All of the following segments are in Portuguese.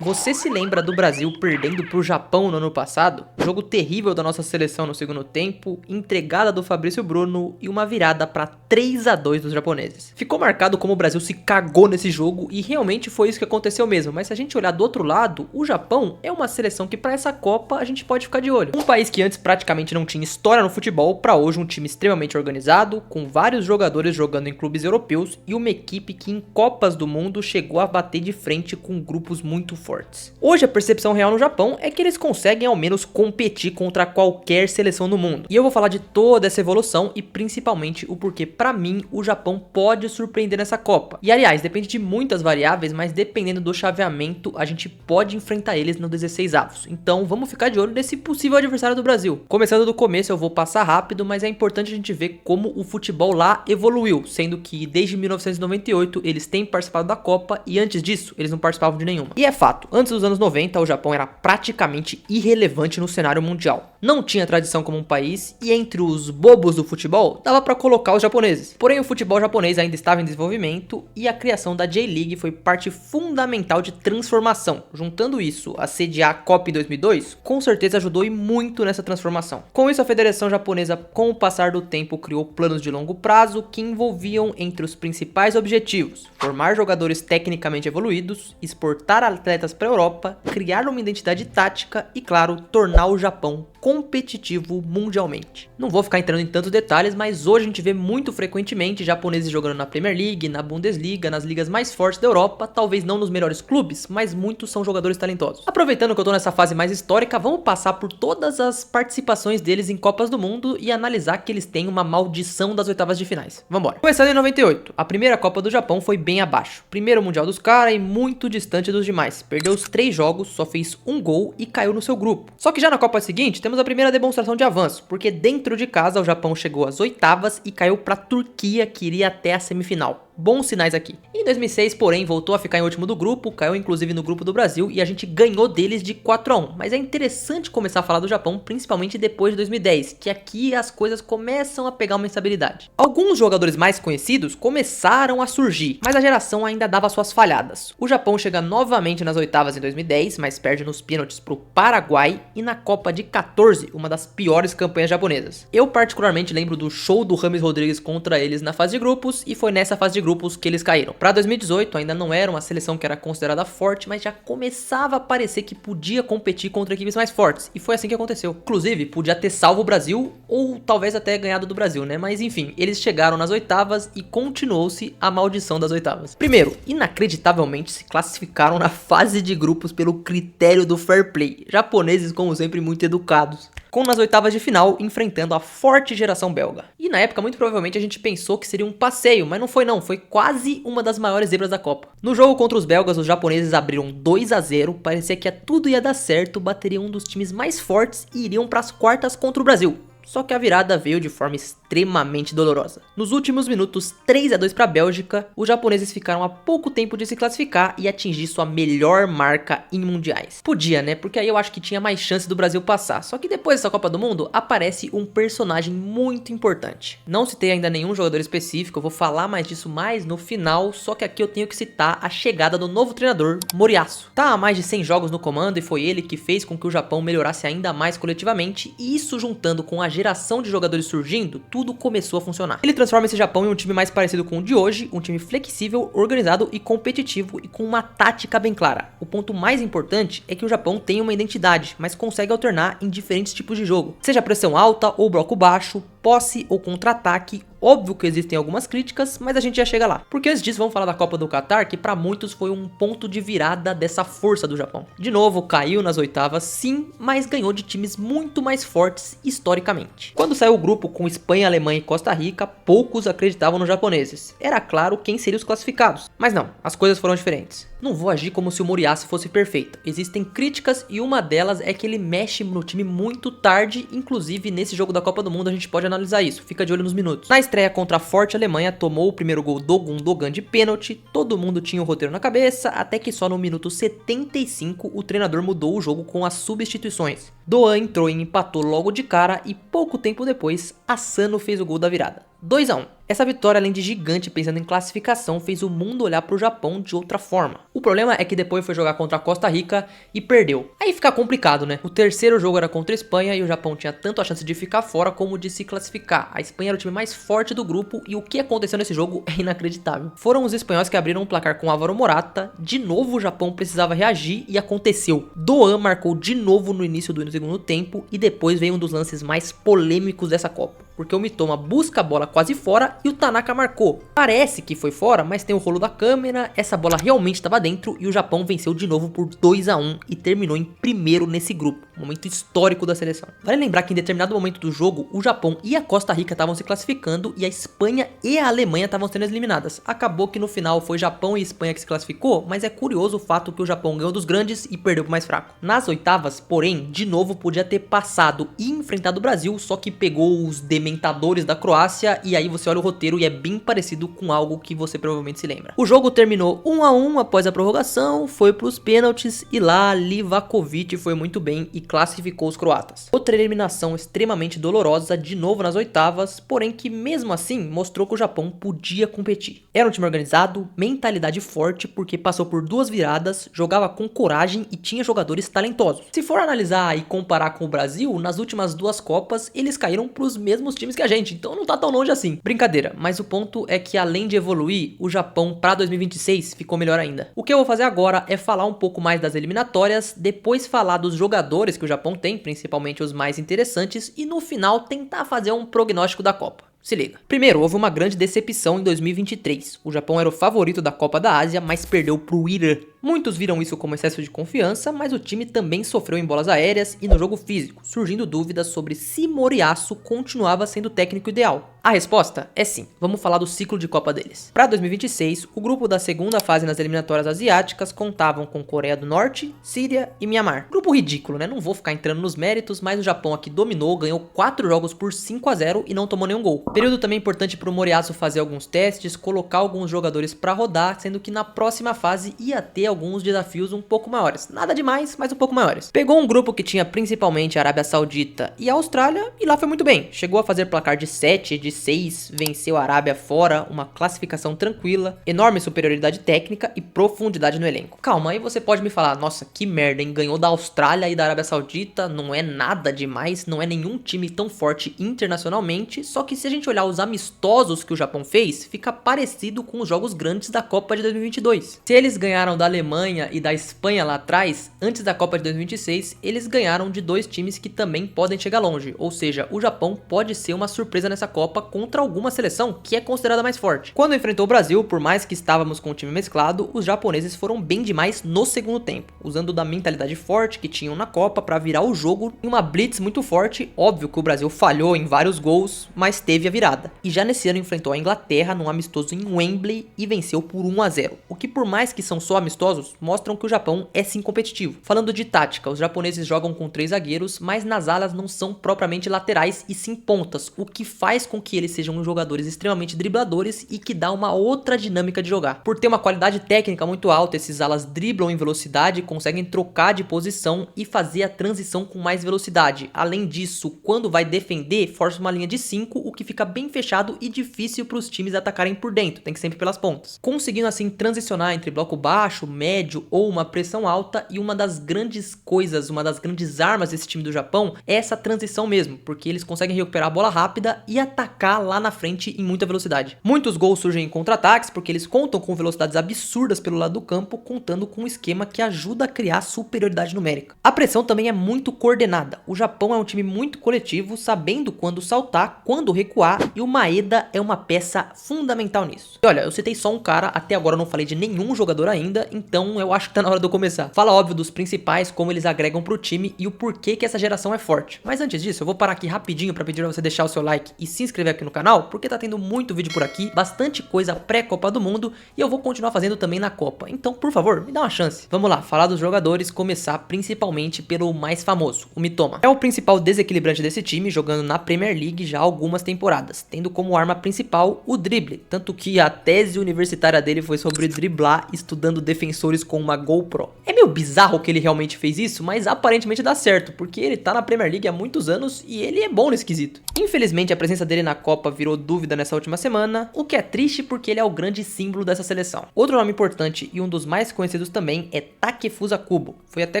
Você se lembra do Brasil perdendo pro Japão no ano passado? Jogo terrível da nossa seleção no segundo tempo, entregada do Fabrício Bruno e uma virada para 3-2 dos japoneses. Ficou marcado como o Brasil se cagou nesse jogo e realmente foi isso que aconteceu mesmo, mas se a gente olhar do outro lado, o Japão é uma seleção que para essa Copa a gente pode ficar de olho. Um país que antes praticamente não tinha história no futebol, para hoje um time extremamente organizado, com vários jogadores jogando em clubes europeus e uma equipe que em Copas do Mundo chegou a bater de frente com grupos muito fortes. Hoje a percepção real no Japão é que eles conseguem ao menos competir contra qualquer seleção no mundo. E eu vou falar de toda essa evolução e principalmente o porquê pra mim o Japão pode surpreender nessa Copa. E aliás, depende de muitas variáveis, mas dependendo do chaveamento a gente pode enfrentar eles no 16avos. Então vamos ficar de olho nesse possível adversário do Brasil. Começando do começo eu vou passar rápido, mas é importante a gente ver como o futebol lá evoluiu, sendo que desde 1998 eles têm participado da Copa e antes disso eles não participavam de nenhuma. E é fato, antes dos anos 90 o Japão era praticamente irrelevante no cenário mundial. Não tinha tradição como um país e entre os bobos do futebol dava pra colocar os japoneses. Porém o futebol japonês ainda estava em desenvolvimento e a criação da J-League foi parte fundamental de transformação. Juntando isso a sediar a Copa em 2002, com certeza ajudou e muito nessa transformação. Com isso a Federação Japonesa, com o passar do tempo, criou planos de longo prazo que envolviam entre os principais objetivos formar jogadores tecnicamente evoluídos, exportar atletas para a Europa, criar uma identidade tática e, claro, tornar o Japão competitivo mundialmente. Não vou ficar entrando em tantos detalhes, mas hoje a gente vê muito frequentemente japoneses jogando na Premier League, na Bundesliga, nas ligas mais fortes da Europa, talvez não nos melhores clubes, mas muitos são jogadores talentosos. Aproveitando que eu tô nessa fase mais histórica, vamos passar por todas as participações deles em Copas do Mundo e analisar que eles têm uma maldição das oitavas de finais. Vambora. Começando em 98, a primeira Copa do Japão foi bem abaixo. Primeiro Mundial dos caras e muito distante dos demais. Perdeu os 3 jogos, só fez um gol e caiu no seu grupo. Só que já na Copa seguinte, temos a primeira demonstração de avanço, porque dentro de casa o Japão chegou às oitavas e caiu para a Turquia, que iria até a semifinal. Bons sinais aqui. Em 2006, porém, voltou a ficar em último do grupo, caiu inclusive no grupo do Brasil e a gente ganhou deles de 4-1. Mas é interessante começar a falar do Japão, principalmente depois de 2010, que aqui as coisas começam a pegar uma instabilidade. Alguns jogadores mais conhecidos começaram a surgir, mas a geração ainda dava suas falhadas. O Japão chega novamente nas oitavas em 2010, mas perde nos pênaltis pro Paraguai e na Copa de 14, uma das piores campanhas japonesas. Eu particularmente lembro do show do James Rodrigues contra eles na fase de grupos e foi nessa fase de grupos que eles caíram. Para 2018 ainda não era uma seleção que era considerada forte, mas já começava a parecer que podia competir contra equipes mais fortes, e foi assim que aconteceu. Inclusive, podia ter salvo o Brasil, ou talvez até ganhado do Brasil, né? Mas enfim, eles chegaram nas oitavas e continuou-se a maldição das oitavas. Primeiro, inacreditavelmente se classificaram na fase de grupos pelo critério do fair play. Japoneses, como sempre, muito educados. Com nas oitavas de final, enfrentando a forte geração belga. E na época, muito provavelmente, a gente pensou que seria um passeio, mas não foi não, foi quase uma das maiores zebras da Copa. No jogo contra os belgas, os japoneses abriram 2-0, parecia que tudo ia dar certo, bateriam um dos times mais fortes e iriam para as quartas contra o Brasil. Só que a virada veio de forma extremamente dolorosa. Nos últimos minutos, 3-2 para a Bélgica, os japoneses ficaram a pouco tempo de se classificar e atingir sua melhor marca em mundiais. Podia, né? Porque aí eu acho que tinha mais chance do Brasil passar. Só que depois dessa Copa do Mundo, aparece um personagem muito importante. Não citei ainda nenhum jogador específico, eu vou falar mais disso mais no final, só que aqui eu tenho que citar a chegada do novo treinador, Moriyasu. Tá há mais de 100 jogos no comando e foi ele que fez com que o Japão melhorasse ainda mais coletivamente, e isso juntando com a geração de jogadores surgindo, tudo começou a funcionar. Ele transforma esse Japão em um time mais parecido com o de hoje, um time flexível, organizado e competitivo e com uma tática bem clara. O ponto mais importante é que o Japão tem uma identidade, mas consegue alternar em diferentes tipos de jogo, seja pressão alta ou bloco baixo, posse ou contra-ataque. Óbvio que existem algumas críticas, mas a gente já chega lá. Porque antes disso, vamos falar da Copa do Catar, que para muitos foi um ponto de virada dessa força do Japão. De novo, caiu nas oitavas, sim, mas ganhou de times muito mais fortes historicamente. Quando saiu o grupo com Espanha, Alemanha e Costa Rica, poucos acreditavam nos japoneses. Era claro quem seriam os classificados. Mas não, as coisas foram diferentes. Não vou agir como se o Moriyasu fosse perfeito. Existem críticas e uma delas é que ele mexe no time muito tarde, inclusive nesse jogo da Copa do Mundo a gente pode analisar isso, fica de olho nos minutos. Na estreia contra a forte Alemanha, tomou o primeiro gol do Gundogan de pênalti, todo mundo tinha o roteiro na cabeça, até que só no minuto 75 o treinador mudou o jogo com as substituições. Doan entrou e empatou logo de cara e pouco tempo depois, Asano fez o gol da virada. 2 a 1. Essa vitória, além de gigante pensando em classificação, fez o mundo olhar pro Japão de outra forma. O problema é que depois foi jogar contra a Costa Rica e perdeu. Aí fica complicado, né? O terceiro jogo era contra a Espanha e o Japão tinha tanto a chance de ficar fora como de se classificar. A Espanha era o time mais forte do grupo e o que aconteceu nesse jogo é inacreditável. Foram os espanhóis que abriram um placar com Álvaro Morata, de novo o Japão precisava reagir e aconteceu. Doan marcou de novo no início do segundo tempo e depois veio um dos lances mais polêmicos dessa Copa. Porque o Mitoma busca a bola quase fora e o Tanaka marcou. Parece que foi fora, mas tem o rolo da câmera, essa bola realmente estava dentro e o Japão venceu de novo por 2 a 1 e terminou em primeiro nesse grupo. Momento histórico da seleção. Vale lembrar que em determinado momento do jogo, o Japão e a Costa Rica estavam se classificando e a Espanha e a Alemanha estavam sendo eliminadas. Acabou que no final foi Japão e Espanha que se classificou, mas é curioso o fato que o Japão ganhou dos grandes e perdeu pro mais fraco. Nas oitavas, porém, de novo podia ter passado e enfrentado o Brasil, só que pegou os dementadores da Croácia e aí você olha o roteiro e é bem parecido com algo que você provavelmente se lembra. O jogo terminou 1 a 1 após a prorrogação, foi pros pênaltis e lá Livakovic foi muito bem e classificou os croatas. Outra eliminação extremamente dolorosa de novo nas oitavas, porém que mesmo assim mostrou que o Japão podia competir. Era um time organizado, mentalidade forte porque passou por 2 viradas, jogava com coragem e tinha jogadores talentosos. Se for analisar e comparar com o Brasil, nas últimas 2 Copas eles caíram pros mesmos times que a gente, então não tá tão longe assim. Brincadeira, mas o ponto é que além de evoluir, o Japão para 2026 ficou melhor ainda. O que eu vou fazer agora é falar um pouco mais das eliminatórias, depois falar dos jogadores que o Japão tem, principalmente os mais interessantes, e no final tentar fazer um prognóstico da Copa. Se liga. Primeiro, houve uma grande decepção em 2023. O Japão era o favorito da Copa da Ásia, mas perdeu pro Irã. Muitos viram isso como excesso de confiança, mas o time também sofreu em bolas aéreas e no jogo físico, surgindo dúvidas sobre se Moriyasu continuava sendo o técnico ideal. A resposta é sim. Vamos falar do ciclo de Copa deles. Para 2026, o grupo da segunda fase nas eliminatórias asiáticas contavam com Coreia do Norte, Síria e Mianmar. Grupo ridículo, né? Não vou ficar entrando nos méritos, mas o Japão aqui dominou, ganhou 4 jogos por 5 a 0 e não tomou nenhum gol. Período também importante para o Moriyasu fazer alguns testes, colocar alguns jogadores para rodar, sendo que na próxima fase ia ter alguns desafios um pouco maiores. Nada demais, mas um pouco maiores. Pegou um grupo que tinha principalmente a Arábia Saudita e a Austrália e lá foi muito bem. Chegou a fazer placar de 7, de 6, venceu a Arábia fora, uma classificação tranquila, enorme superioridade técnica e profundidade no elenco. Calma, aí você pode me falar, nossa, que merda, hein? Ganhou da Austrália e da Arábia Saudita, não é nada demais, não é nenhum time tão forte internacionalmente, só que se a gente olhar os amistosos que o Japão fez, fica parecido com os jogos grandes da Copa de 2022. Se eles ganharam da Alemanha e da Espanha lá atrás, antes da Copa de 2026, eles ganharam de 2 times que também podem chegar longe, ou seja, o Japão pode ser uma surpresa nessa Copa contra alguma seleção que é considerada mais forte. Quando enfrentou o Brasil, por mais que estávamos com o time mesclado, os japoneses foram bem demais no segundo tempo, usando da mentalidade forte que tinham na Copa para virar o jogo em uma blitz muito forte. Óbvio que o Brasil falhou em vários gols, mas teve a virada. E já nesse ano enfrentou a Inglaterra num amistoso em Wembley e venceu por 1 a 0. O que por mais que são só amistosos, mostram que o Japão é sim competitivo. Falando de tática, os japoneses jogam com 3 zagueiros, mas nas alas não são propriamente laterais e sim pontas, o que faz com que eles sejam jogadores extremamente dribladores e que dá uma outra dinâmica de jogar. Por ter uma qualidade técnica muito alta, esses alas driblam em velocidade, conseguem trocar de posição e fazer a transição com mais velocidade. Além disso, quando vai defender, força uma linha de 5, o que fica bem fechado e difícil para os times atacarem por dentro, tem que sempre pelas pontas. Conseguindo assim transicionar entre bloco baixo, médio ou uma pressão alta, e uma das grandes coisas, uma das grandes armas desse time do Japão é essa transição mesmo, porque eles conseguem recuperar a bola rápida e atacar lá na frente em muita velocidade. Muitos gols surgem em contra-ataques porque eles contam com velocidades absurdas pelo lado do campo, contando com um esquema que ajuda a criar superioridade numérica. A pressão também é muito coordenada. O Japão é um time muito coletivo, sabendo quando saltar, quando recuar, e o Maeda é uma peça fundamental nisso. E olha, eu citei só um cara, até agora eu não falei de nenhum jogador ainda, então eu acho que tá na hora de eu começar. Fala óbvio dos principais, como eles agregam pro time e o porquê que essa geração é forte. Mas antes disso, eu vou parar aqui rapidinho pra pedir pra você deixar o seu like e se inscrever aqui no canal, porque tá tendo muito vídeo por aqui, bastante coisa pré-Copa do Mundo, e eu vou continuar fazendo também na Copa. Então, por favor, me dá uma chance. Vamos lá, falar dos jogadores, começar principalmente pelo mais famoso, o Mitoma. É o principal desequilibrante desse time, jogando na Premier League já há algumas temporadas, tendo como arma principal o drible, tanto que a tese universitária dele foi sobre driblar estudando defensores defensores com uma GoPro. É meio bizarro que ele realmente fez isso, mas aparentemente dá certo, porque ele tá na Premier League há muitos anos e ele é bom nesse quesito. Infelizmente a presença dele na Copa virou dúvida nessa última semana, o que é triste porque ele é o grande símbolo dessa seleção. Outro nome importante e um dos mais conhecidos também é Takefusa Kubo. Foi até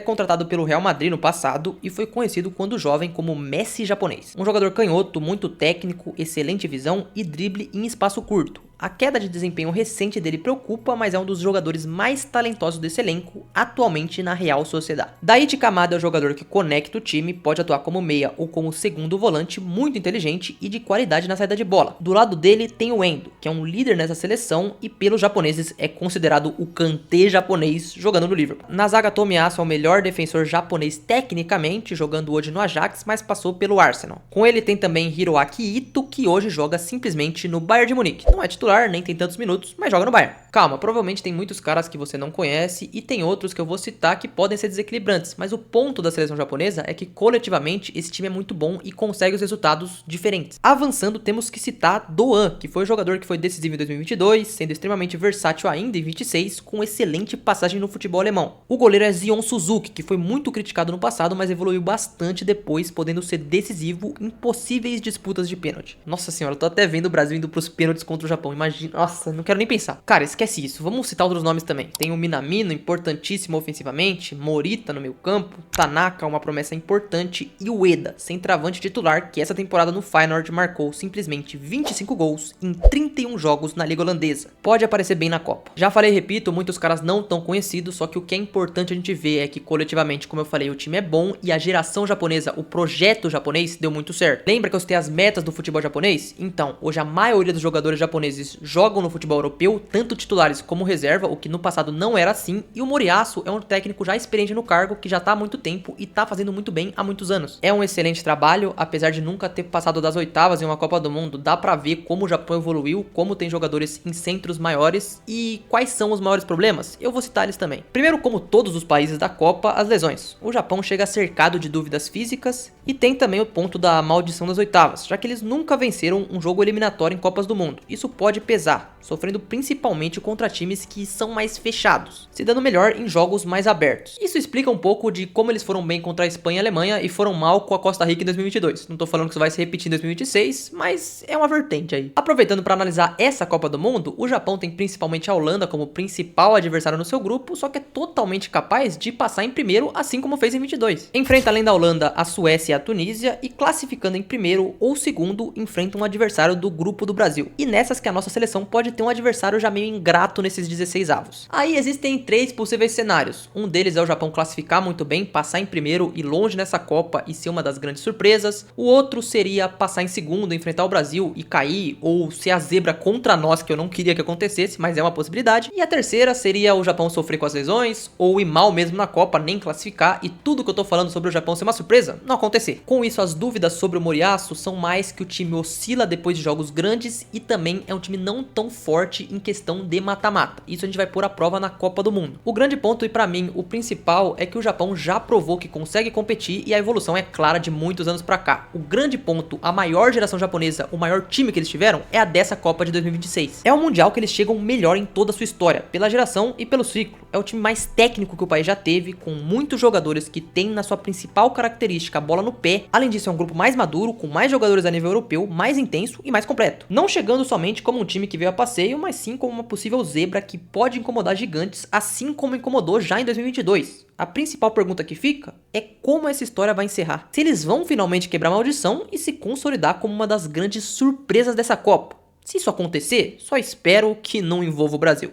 contratado pelo Real Madrid no passado e foi conhecido quando jovem como Messi japonês. Um jogador canhoto, muito técnico, excelente visão e drible em espaço curto. A queda de desempenho recente dele preocupa, mas é um dos jogadores mais talentosos desse elenco atualmente na Real Sociedade. Daichi Kamada é o jogador que conecta o time, pode atuar como meia ou como segundo volante, muito inteligente e de qualidade na saída de bola. Do lado dele tem o Endo, que é um líder nessa seleção e pelos japoneses é considerado o Kanté japonês jogando no Liverpool. Na zaga, Tomiyasu é o melhor defensor japonês tecnicamente, jogando hoje no Ajax, mas passou pelo Arsenal. Com ele tem também Hiroaki Ito, que hoje joga simplesmente no Bayern de Munique. Não é titular, nem tem tantos minutos, mas joga no Bayern. Calma, provavelmente tem muitos caras que você não conhece e tem outros que eu vou citar que podem ser desequilibrantes, mas o ponto da seleção japonesa é que coletivamente esse time é muito bom e consegue os resultados diferentes. Avançando, temos que citar Doan, que foi o jogador que foi decisivo em 2022, sendo extremamente versátil ainda em 26, com excelente passagem no futebol alemão. O goleiro é Zion Suzuki, que foi muito criticado no passado, mas evoluiu bastante depois, podendo ser decisivo em possíveis disputas de pênalti. Nossa senhora, eu tô até vendo o Brasil indo pros pênaltis contra o Japão. Imagina, nossa, não quero nem pensar. Cara, esquece isso. Vamos citar outros nomes também. Tem o Minamino, importantíssimo ofensivamente, Morita no meio campo, Tanaka, uma promessa importante, e o Ueda, centroavante titular, que essa temporada no Feyenoord marcou simplesmente 25 gols em 31 jogos na Liga Holandesa. Pode aparecer bem na Copa. Já falei e repito, muitos caras não tão conhecidos, só que o que é importante a gente ver é que coletivamente, como eu falei, o time é bom e a geração japonesa, o projeto japonês, deu muito certo. Lembra que eu citei as metas do futebol japonês? Então, hoje a maioria dos jogadores japoneses jogam no futebol europeu, tanto titulares como reserva, o que no passado não era assim, e o Moriyasu é um técnico já experiente no cargo, que já tá há muito tempo e tá fazendo muito bem há muitos anos. É um excelente trabalho, apesar de nunca ter passado das oitavas em uma Copa do Mundo, dá pra ver como o Japão evoluiu, como tem jogadores em centros maiores e quais são os maiores problemas. Eu vou citar eles também. Primeiro, como todos os países da Copa, as lesões. O Japão chega cercado de dúvidas físicas e tem também o ponto da maldição das oitavas, já que eles nunca venceram um jogo eliminatório em Copas do Mundo. Isso pode pesar, sofrendo principalmente contra times que são mais fechados, se dando melhor em jogos mais abertos. Isso explica um pouco de como eles foram bem contra a Espanha e a Alemanha e foram mal com a Costa Rica em 2022. Não tô falando que isso vai se repetir em 2026, mas é uma vertente aí. Aproveitando para analisar essa Copa do Mundo, o Japão tem principalmente a Holanda como principal adversário no seu grupo, só que é totalmente capaz de passar em primeiro, assim como fez em 22. Enfrenta além da Holanda a Suécia e a Tunísia e classificando em primeiro ou segundo, enfrenta um adversário do grupo do Brasil. E nessas que a nossa seleção pode ter um adversário já meio ingrato nesses 16 avos. Aí existem 3 possíveis cenários. Um deles é o Japão classificar muito bem, passar em primeiro e longe nessa Copa e ser uma das grandes surpresas. O outro seria passar em segundo, enfrentar o Brasil e cair, ou ser a zebra contra nós, que eu não queria que acontecesse, mas é uma possibilidade. E a terceira seria o Japão sofrer com as lesões, ou ir mal mesmo na Copa, nem classificar, e tudo que eu tô falando sobre o Japão ser uma surpresa, não acontecer. Com isso, as dúvidas sobre o Moriyasu são mais que o time oscila depois de jogos grandes e também é um time não tão forte em questão de mata-mata. Isso a gente vai pôr à prova na Copa do Mundo. O grande ponto e pra mim o principal é que o Japão já provou que consegue competir e a evolução é clara de muitos anos pra cá. O grande ponto, a maior geração japonesa, o maior time que eles tiveram é a dessa Copa de 2026. É o mundial que eles chegam melhor em toda a sua história, pela geração e pelo ciclo. É o time mais técnico que o país já teve, com muitos jogadores que têm na sua principal característica a bola no pé. Além disso, é um grupo mais maduro, com mais jogadores a nível europeu, mais intenso e mais completo. Não chegando somente como um time que veio a passeio, mas sim como uma possível zebra que pode incomodar gigantes, assim como incomodou já em 2022. A principal pergunta que fica é como essa história vai encerrar. Se eles vão finalmente quebrar a maldição e se consolidar como uma das grandes surpresas dessa Copa. Se isso acontecer, só espero que não envolva o Brasil.